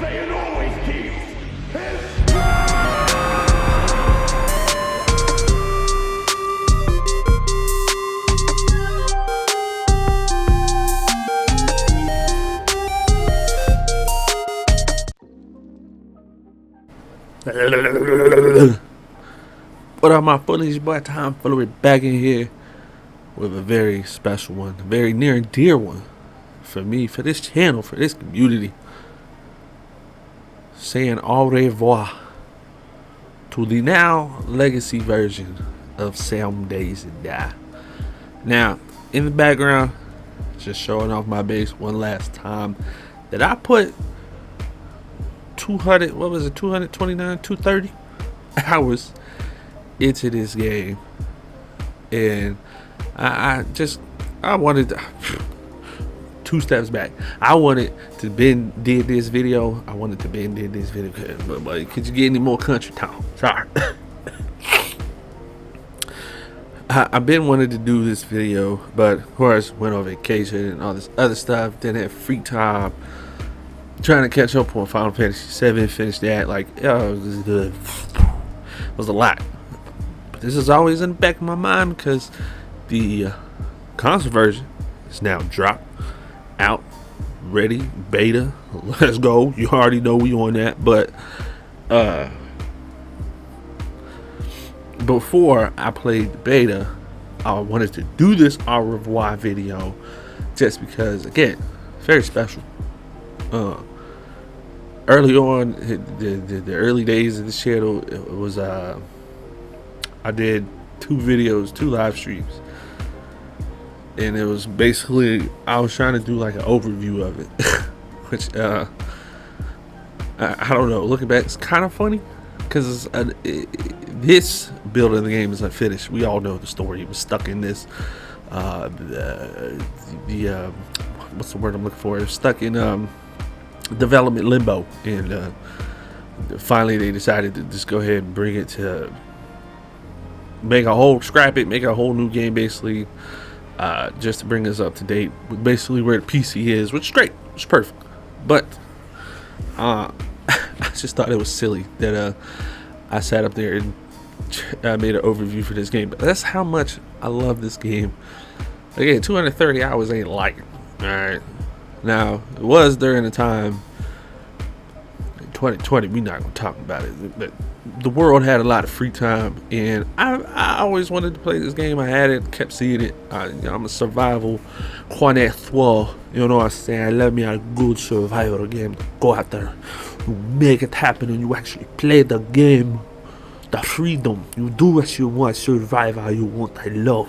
saying always keeps his What up, my foolies? Boy, Tom Foolery back in here with a very special one, a very near and dear one for me, for this channel, for this community. Saying au revoir to the now legacy version of Some Days and Die. Now, in the background, just showing off my base one last time, that I put 230 hours into this game, and I wanted to, 2 steps back. I wanted to did this video. But could you get any more country time? Sorry. I've been wanting to do this video, but of course went on vacation and all this other stuff. Then had free time trying to catch up on Final Fantasy VII. Finished that. It was a lot. But this is always in the back of my mind because the console version is now dropped, out, ready, beta. Let's go. You already know we on that. But before I played the beta, I wanted to do this au revoir video just because, again, very special. Early on, the early days of the channel, it was I did 2 videos, 2 live streams, and it was basically I was trying to do like an overview of it, which I don't know. Looking back, it's kind of funny because this build of the game is unfinished. We all know the story. It was stuck in this what's the word I'm looking for? It was stuck in development limbo, and finally they decided to just go ahead and bring it to make a whole new game, basically, just to bring us up to date with basically where the PC is, which is great. It's perfect. But I just thought it was silly that I sat up there and I made an overview for this game. But that's how much I love this game. Again, 230 hours ain't light. Alright. Now, it was during the time, 2020, we're not going to talk about it, but the world had a lot of free time, and I always wanted to play this game. I had it, kept seeing it. I'm a survival connoisseur, you know what I'm saying? I love me a good survival game. Go out there, you make it happen, and you actually play the game. The freedom, you do what you want, survive how you want. I love,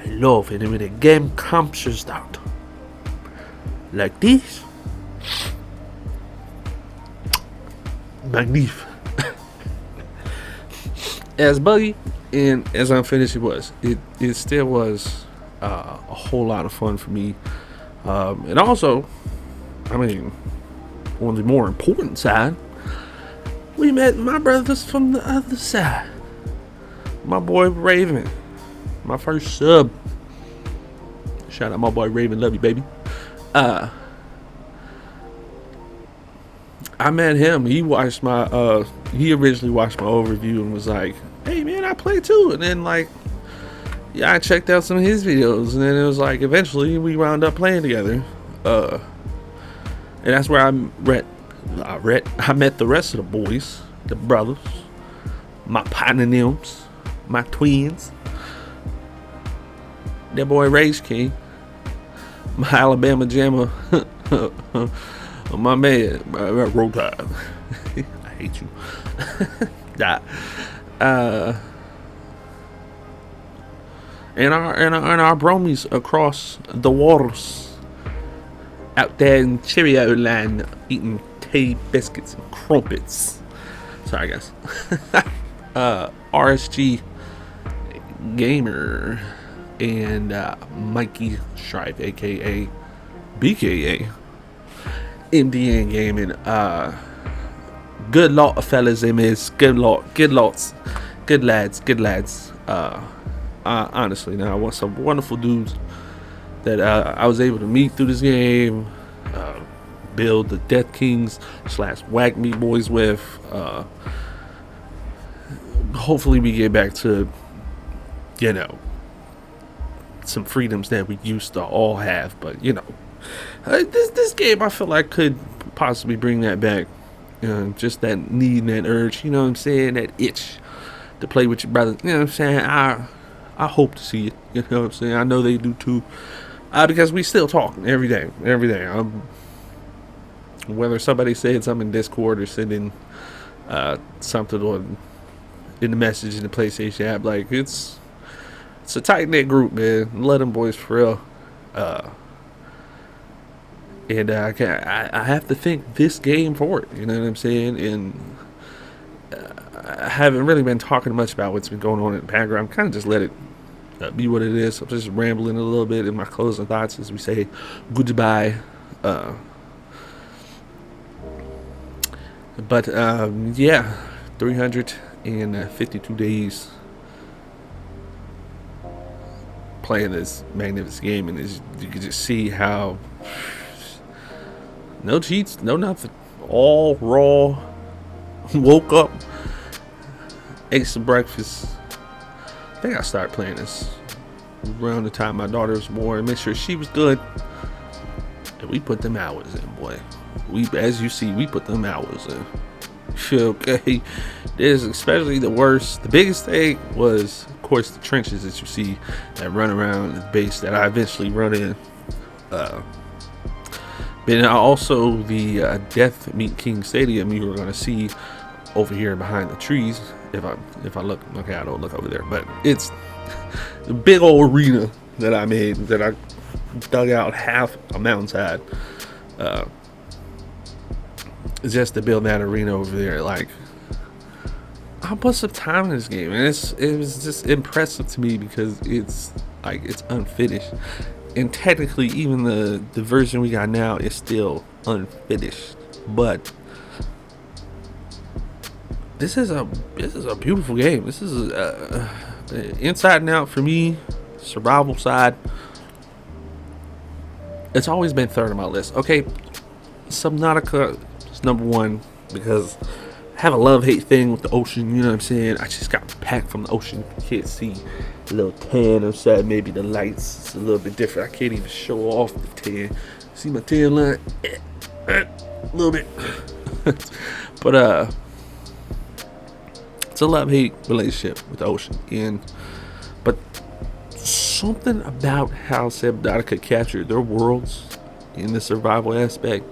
and when the game comes out like this, magnificent. As buggy and as unfinished it still was a whole lot of fun for me, and also, I mean, on the more important side, we met my brothers from the other side. My boy Raven, my first sub. Shout out my boy Raven, love you, baby. I met him. He watched my he originally watched my overview and was like, hey man, I play too. And then I checked out some of his videos, and then it was like eventually we wound up playing together. And that's where I met the rest of the boys, the brothers, my partners, my twins, that boy Rage King, my Alabama Jammer, my man, Roll Tide. I hate you. And our bromies across the waters, out there in Cheerio land, eating tea, biscuits, and crumpets. Sorry, guys. RSG Gamer and Mikey Shrive, aka BKA MDN Gaming. Good lot of fellas in this. Good lads. Honestly, now I want some wonderful dudes that I was able to meet through this game. build the Death Kings / WACKMEAT boys with. Hopefully we get back to, you know, some freedoms that we used to all have. But, you know, this game I feel like could possibly bring that back. Just that need and that urge, you know what I'm saying, that itch to play with your brother. You know what I'm saying? I hope to see it. You know what I'm saying? I know they do too. Because we still talking every day. Whether somebody said something in Discord or sending something on in the message in the PlayStation app, like it's a tight knit group, man. Let them boys for real. And I have to thank this game for it. You know what I'm saying? And I haven't really been talking much about what's been going on in the background. Kind of just let it be what it is. I'm just rambling a little bit in my closing thoughts as we say goodbye. But yeah, 352 days playing this magnificent game, and you can just see how no cheats, no nothing, all raw. Woke up, ate some breakfast. I think I started playing this around the time my daughter was born, make sure she was good, and we put them hours in, boy. As you see, we put them hours in. Okay, there's especially the biggest thing was, of course, the trenches that you see that run around the base that I eventually run in. But also the Death Meat King Stadium you were going to see over here behind the trees. If I look, okay, I don't look over there, but it's the big old arena that I made, that I dug out half a mountainside just to build that arena over there. Like, I put some time in this game, and it was just impressive to me because it's like it's unfinished, and technically even the version we got now is still unfinished. But this is a beautiful game. This is inside and out for me. Survival side, it's always been third on my list. Okay, Subnautica is number one because I have a love-hate thing with the ocean. You know what I'm saying? I just got packed from the ocean. You can't see a little tan outside. Maybe the lights is a little bit different. I can't even show off the tan. See my tan line? A little bit. But it's a love-hate relationship with the ocean. But something about how Subnautica captured their worlds in the survival aspect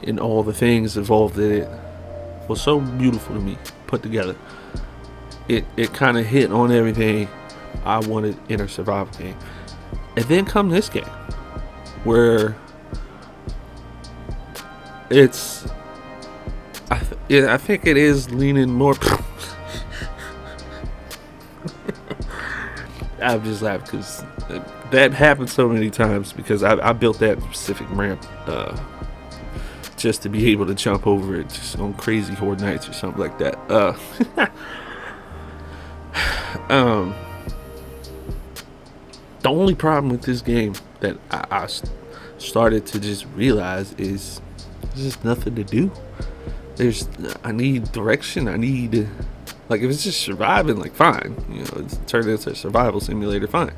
and all the things involved in it was so beautiful to me, put together. It kind of hit on everything I wanted in a survival game. And then come this game, where it's I think it is leaning more I'm just laughing because that happened so many times, because I built that specific ramp just to be able to jump over it just on crazy horde nights or something like that. The only problem with this game that I started to just realize is there's just nothing to do. I need direction. I need, like, if it's just surviving, like, fine, you know, it's turned into a survival simulator, fine.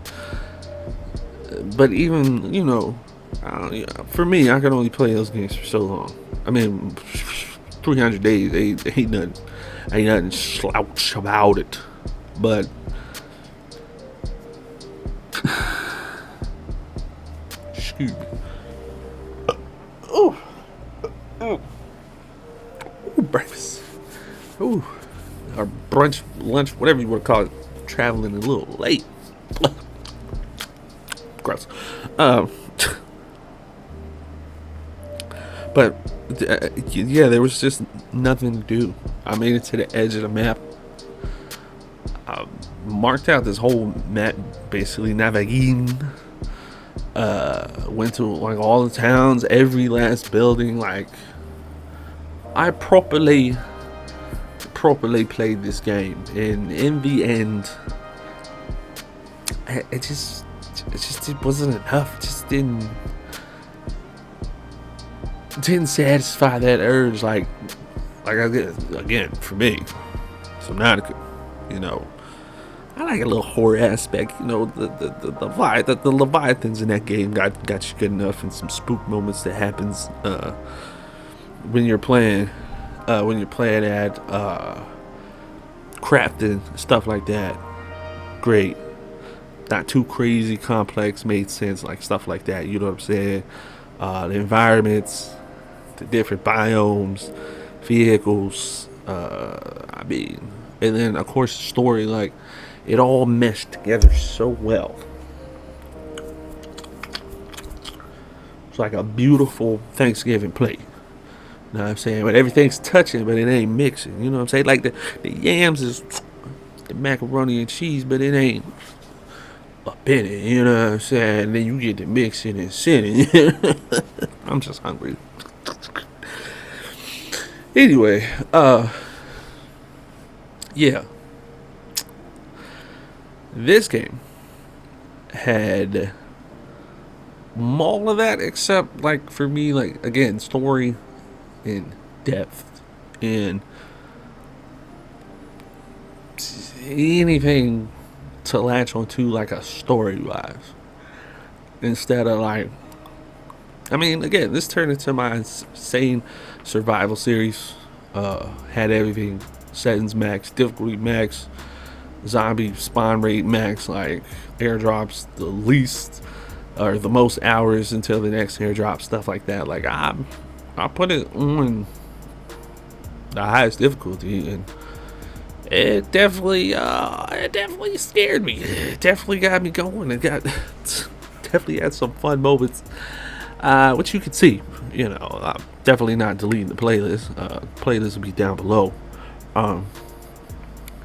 But even, you know, for me, I can only play those games for so long. I mean, 300 days, ain't nothing slouch about it. But excuse me. Breakfast. Ooh. Or brunch, lunch, whatever you want to call it. Traveling a little late. Gross. But yeah, there was just nothing to do. I made it to the edge of the map. I marked out this whole map, basically navigating. Went to like all the towns, every last building. Like, I properly played this game, and in the end, it wasn't enough. It just didn't. didn't satisfy that urge like I did again for me. Subnautica, you know. I like a little horror aspect, you know. The Leviathans in that game got you good enough, and some spook moments that happens when you're playing at crafting stuff like that. Great, not too crazy complex, made sense, like stuff like that. You know what I'm saying? The environments, the different biomes, vehicles. I mean, and then of course the story, like it all meshed together so well. It's like a beautiful Thanksgiving plate. You know what I'm saying? But everything's touching, but it ain't mixing. You know what I'm saying? Like the yams is the macaroni and cheese, but it ain't up in it. You know what I'm saying? And then you get the mixing and sitting. I'm just hungry. Anyway, yeah. This game had all of that, except, like, for me, like, again, story and depth and anything to latch onto, like, a story-wise. Instead of, like, I mean, again, this turned into my insane survival series. Had everything, settings max, difficulty max, zombie spawn rate max, like airdrops the least or the most hours until the next airdrop, stuff like that. Like I put it on the highest difficulty, and it definitely scared me. It definitely got me going. It got definitely had some fun moments, which you can see. You know, I'm definitely not deleting the playlist. Playlist will be down below.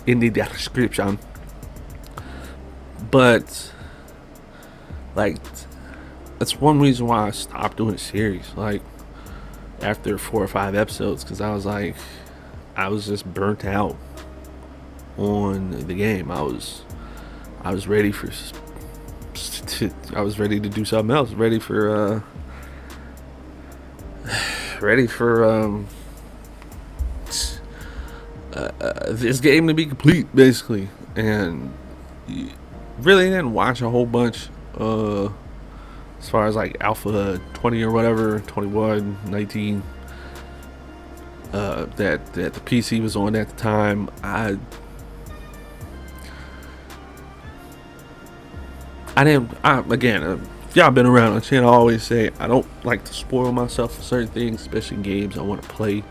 In the description. But like, that's one reason why I stopped doing a series, like after 4 or 5 episodes, because I was just burnt out on the game. I was ready for I was ready to do something else, ready for this game to be complete, basically. And really didn't watch a whole bunch as far as like Alpha 20 or whatever, 21, 19 that the PC was on at the time. Again, if y'all been around on the channel, I always say I don't like to spoil myself for certain things, especially games I want to play.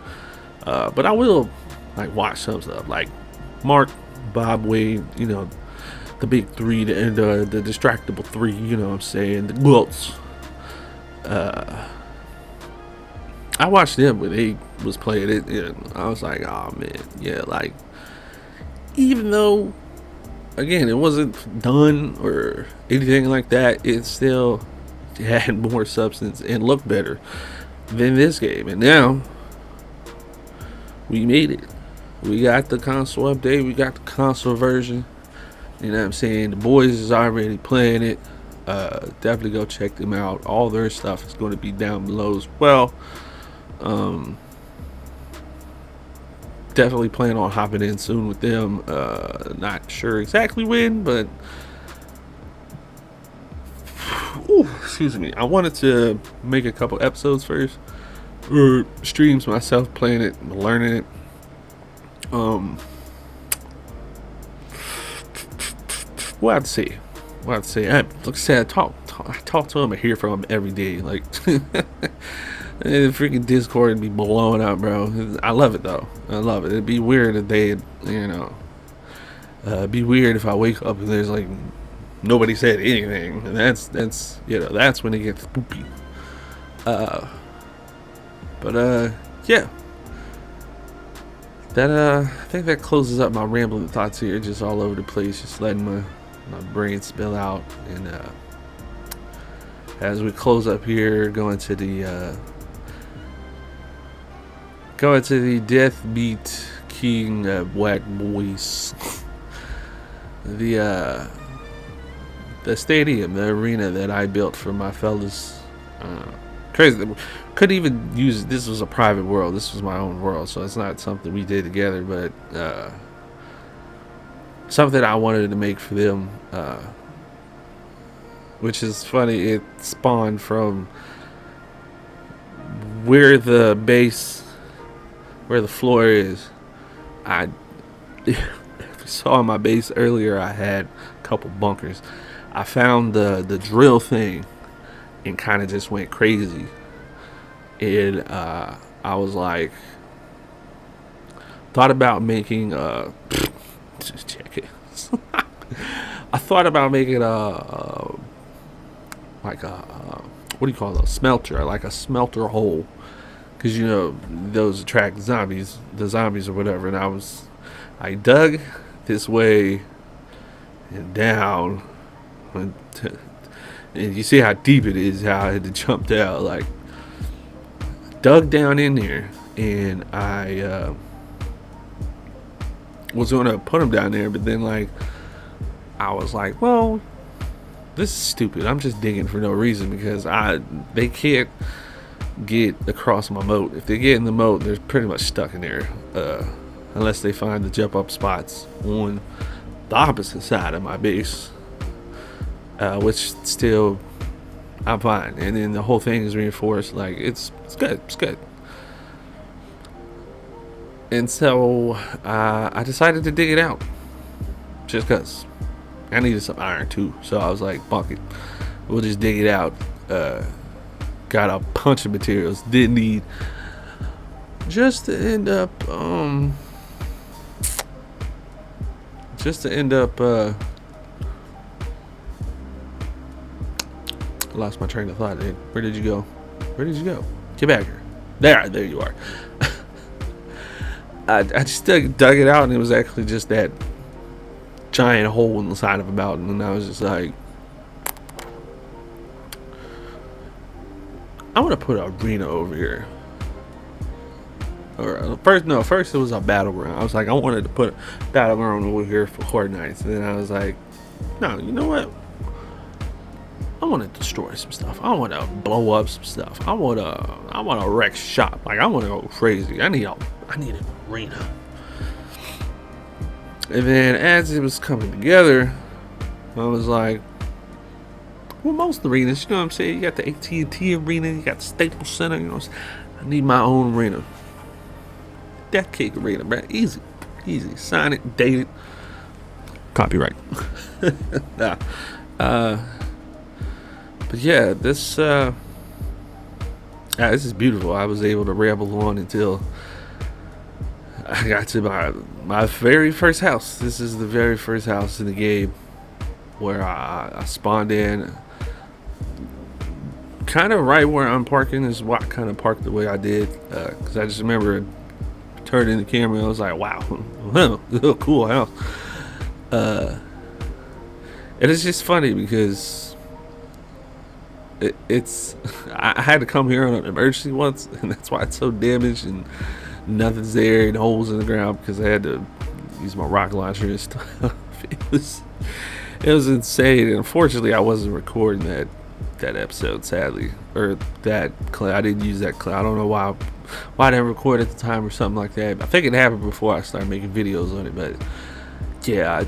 But I will like watch some stuff like Mark, Bob, Wade, you know, the big three, the distractible three, you know what I'm saying, the Glutz. I watched them when they was playing it, and I was like, oh man, yeah, like, even though, again, it wasn't done or anything like that, it still had more substance and looked better than this game. And now we made it. We got the console update. We got the console version. You know what I'm saying? The BOYZ is already playing it. Definitely go check them out. All their stuff is going to be down below as well. Definitely plan on hopping in soon with them. Not sure exactly when, but excuse me. I wanted to make a couple episodes first, or streams myself playing it, learning it. What I have to say? Like I said, I talk to him and hear from him every day. Like, the freaking Discord be blowing up, bro. I love it though. I love it. It'd be weird if they, you know, it'd be weird if I wake up and there's like nobody said anything, and that's you know, that's when it gets spoopy. Yeah. That I think that closes up my rambling thoughts here, just all over the place, just letting my brain spill out. And as we close up here, going to the Death Beat King Whack BOYZ, the stadium, the arena that I built for my fellas Crazy. Couldn't even use, this was a private world. This was my own world, so it's not something we did together, but something I wanted to make for them. Which is funny. It spawned from where the floor is. I if you saw my base earlier, I had a couple bunkers. I found the drill thing and kind of just went crazy. And I was like, thought about making just check it. I thought about making like a what do you call it, a smelter, like a smelter hole, because you know those attract zombies, the zombies or whatever. And I dug this way and down, and you see how deep it is, how I had to jump down. Like, dug down in there, and I was gonna put them down there, but then like I was like, well, this is stupid. I'm just digging for no reason, because they can't get across my moat. If they get in the moat, they're pretty much stuck in there, unless they find the jump up spots on the opposite side of my base, which still I'm fine. And then the whole thing is reinforced. Like, it's good. It's good. And so I decided to dig it out, just because I needed some iron too. So I was like, fuck it, we'll just dig it out. Got a bunch of materials. Didn't need, just to end up lost my train of thought. Where did you go? Where did you go? Get back here. There you are. I just dug it out, and it was actually just that giant hole in the side of a mountain. And I was just like, I want to put an arena over here. Or first it was a battleground. I was like, I wanted to put a battleground over here for Horde Nights. And then I was like, no, you know what? I want to destroy some stuff. I want to blow up some stuff. I want to wreck shop. Like, I want to go crazy. I need an arena. And then as it was coming together, I was like, well, most arenas, you know what I'm saying? You got the AT&T arena, you got the Staples Center, you know. I need my own arena. Death Cake arena, man. Easy. Sign it, date it. Copyright. Nah. But yeah, this is beautiful. I was able to ramble on until I got to my very first house. This is the very first house in the game where I spawned in. Kind of right where I'm parking is why I kind of parked the way I did, because I just remember turning the camera and I was like, wow, cool house. And it's just funny because I had to come here on an emergency once, and that's why it's so damaged and nothing's there and holes in the ground, because I had to use my rocket launcher and stuff. It was insane. And unfortunately, I wasn't recording that episode, sadly, or that clip. I didn't use that clip. I don't know why I didn't record at the time or something like that. I think it happened before I started making videos on it. But yeah, I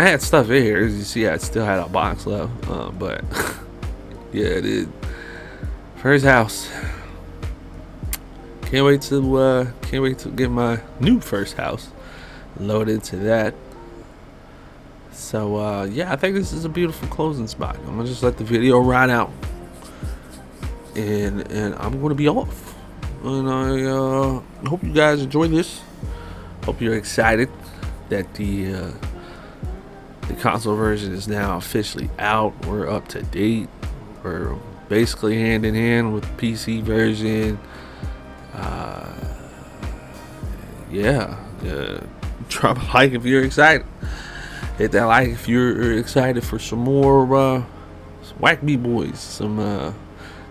had stuff in here. As you see, I still had a box left, but yeah, it did. First house. Can't wait to get my new first house loaded to that. So yeah, I think this is a beautiful closing spot. I'm gonna just let the video ride out, and I'm gonna be off. And I hope you guys enjoy this. Hope you're excited that the console version is now officially out. We're up to date. We're basically hand in hand with the PC version. Yeah. Drop a like if you're excited. Hit that like if you're excited for some more some WACKMEAT BOYZ, some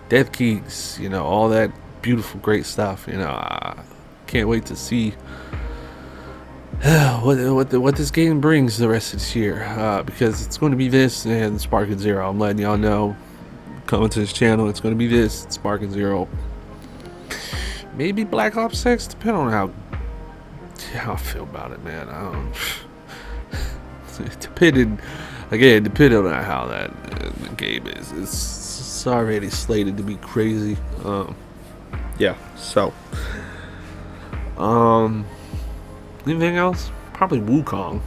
Death Kings, you know, all that beautiful, great stuff. You know, I can't wait to see what this game brings the rest of this year, because it's going to be this and Spark and Zero. I'm letting y'all know. coming to this channel. It's gonna be this Sparking Zero. Maybe Black Ops 6, depending on how I feel about it, man. Depending on how that the game is. It's already slated to be crazy. Yeah. So, anything else? Probably Wukong.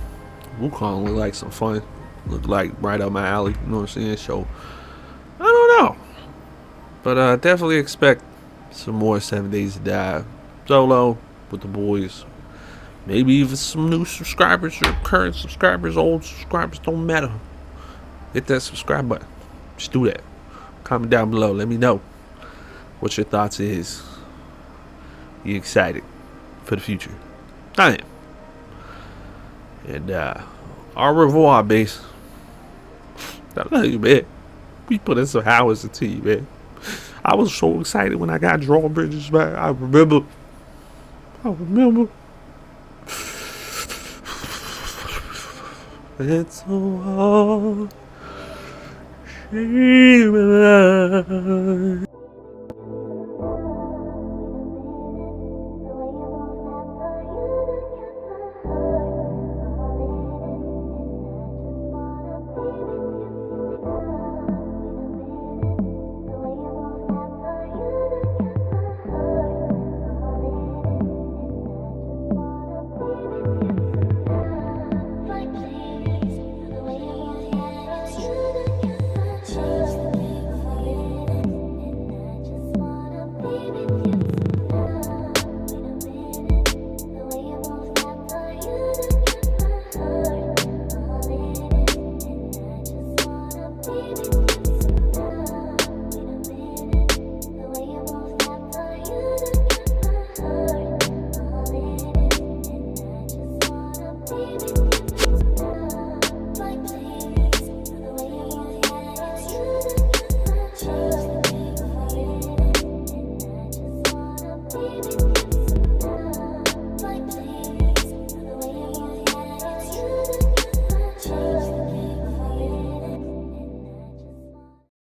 Wukong looked like some fun. Looked like right up my alley. You know what I'm saying? So, I don't know. But definitely expect some more 7 Days to Die solo with the boys. Maybe even some new subscribers or current subscribers, old subscribers, don't matter. Hit that subscribe button. Just do that. Comment down below. Let me know what your thoughts is. You excited for the future? I am. And au revoir, base. I love you, man. We put in some hours into you, man. I was so excited when I got drawbridges, man. I remember. It's so hard.